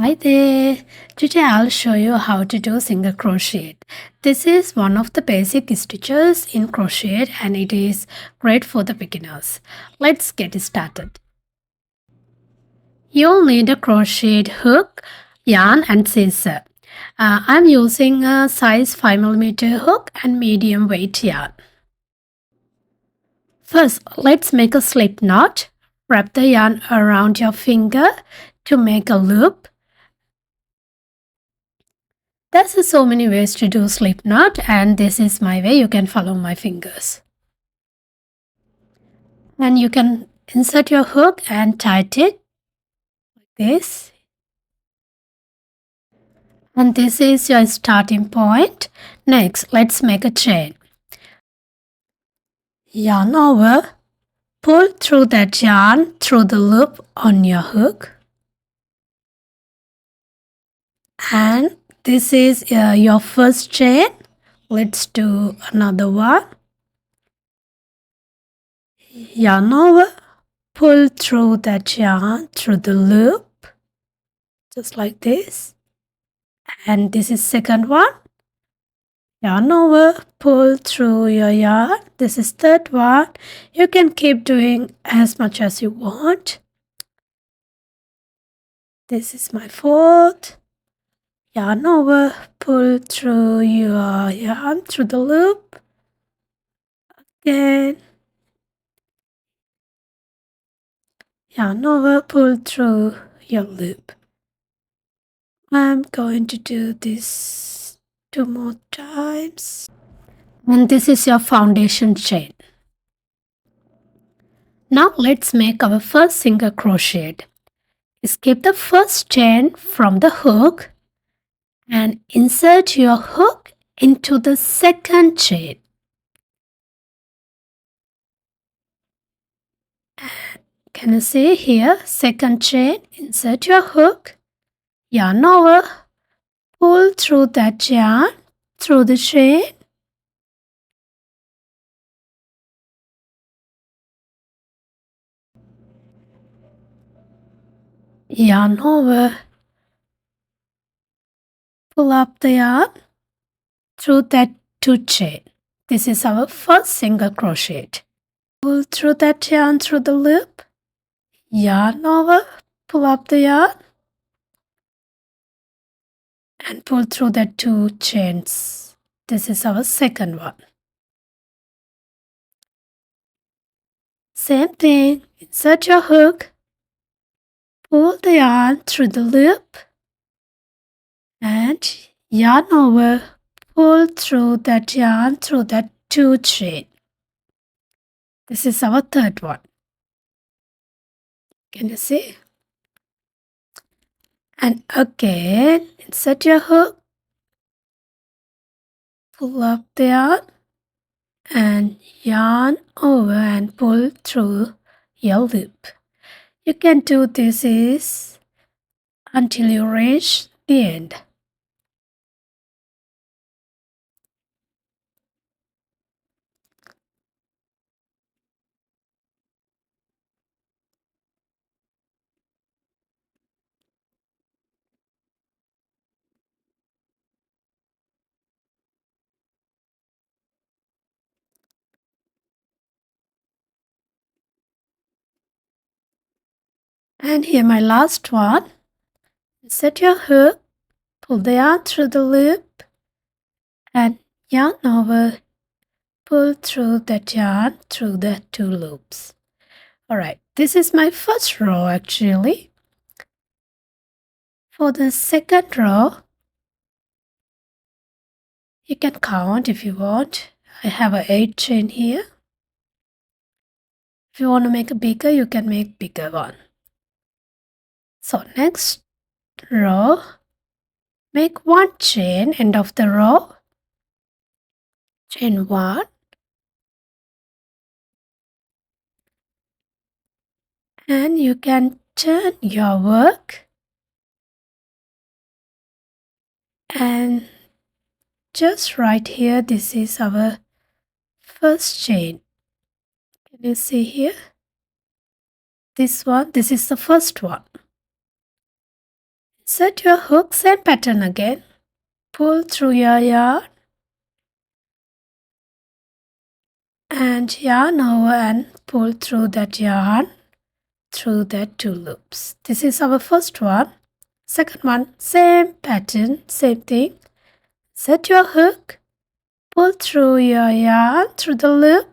Hi there! Today I'll show you how to do single crochet. This is one of the basic stitches in crochet and it is great for the beginners. Let's get started. You'll need a crocheted hook, yarn and scissors. I'm using a size 5mm hook and medium weight yarn. First, let's make a slip knot. Wrap the yarn around your finger to make a loop. There's so many ways to do slip knot and this is my way. You can follow my fingers. And you can insert your hook and tighten it like this. And this is your starting point. Next, let's make a chain. Yarn over. Pull through that yarn through the loop on your hook. And this is your first chain. Let's do another one. Yarn over. Pull through that yarn through the loop. Just like this. And this is second one. Yarn over, pull through your yarn. This is third one. You can keep doing as much as you want. This is my fourth. Yarn over, pull through your yarn through the loop. Again. Yarn over, pull through your loop. I'm going to do this 2 more times. And this is your foundation chain. Now let's make our first single crochet. Skip the first chain from the hook and insert your hook into the second chain. Can you see here? Second chain, insert your hook, yarn over, pull through that yarn through the chain. Yarn over, pull up the yarn through that 2 chain. This is our first single crochet. Pull through that yarn through the loop, yarn over, pull up the yarn and pull through the 2 chains. This is our second one. Same thing, insert your hook, pull the yarn through the loop and yarn over, pull through that yarn through that 2 chain. This is our third one. Can you see? And again, insert your hook, pull up the yarn and yarn over and pull through your loop. You can do this until you reach the end. And here my last one. Insert your hook, pull the yarn through the loop and yarn over, pull through that yarn through the 2 loops. Alright, this is my first row actually. For the second row, you can count if you want. I have a 8 chain here. If you want to make a bigger, you can make bigger one. So next row, make 1 chain, end of the row, chain 1, and you can turn your work and just right here, this is our first chain. Can you see here? This one, this is the first one. Insert your hook, same pattern again. Pull through your yarn and yarn over and pull through that yarn through that 2 loops. This is our first one. Second one, same pattern, same thing. Set your hook, pull through your yarn through the loop,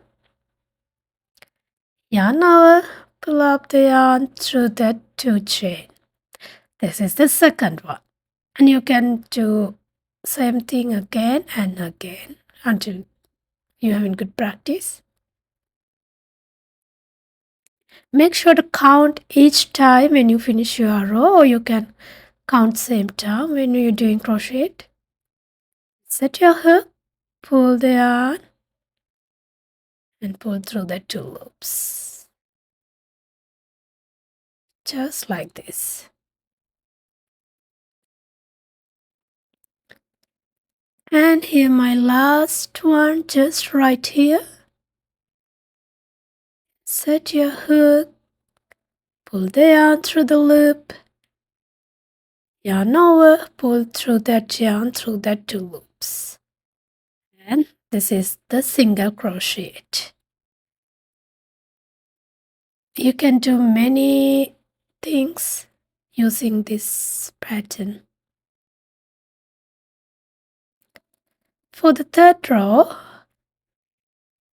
yarn over, pull up the yarn through that 2 chain. This is the second one. And you can do same thing again and again until you have in good practice. Make sure to count each time when you finish your row, or you can count same time when you're doing crochet. Set your hook, pull the yarn and pull through the 2 loops. Just like this. And here my last one, just right here. Set your hook, pull the yarn through the loop, yarn over, pull through that yarn through that 2 loops. And this is the single crochet. You can do many things using this pattern. For the third row,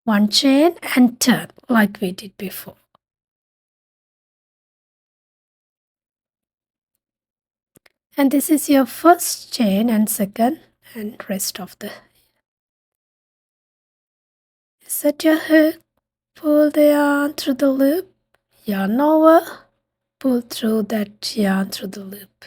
1 chain and turn like we did before. And this is your first chain and second and rest of the. Set your hook, pull the yarn through the loop, yarn over, pull through that yarn through the loop.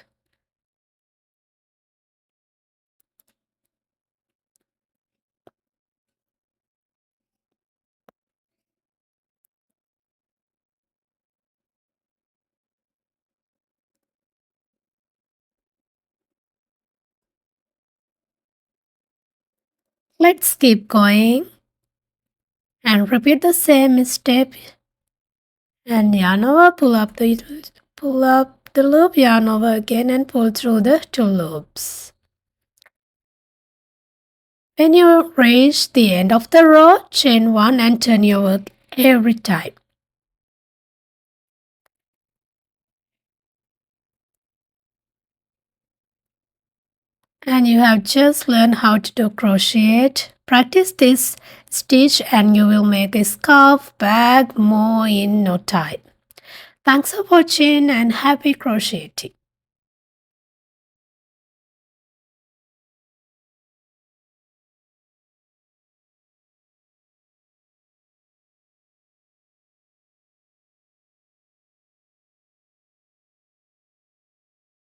Let's keep going and repeat the same step. And yarn over, pull up the loop, yarn over again and pull through the 2 loops. When you reach the end of the row, chain 1 and turn your work every time. And you have just learned how to do crochet. Practice this stitch and you will make a scarf, bag, more in no time. Thanks for watching and happy crocheting.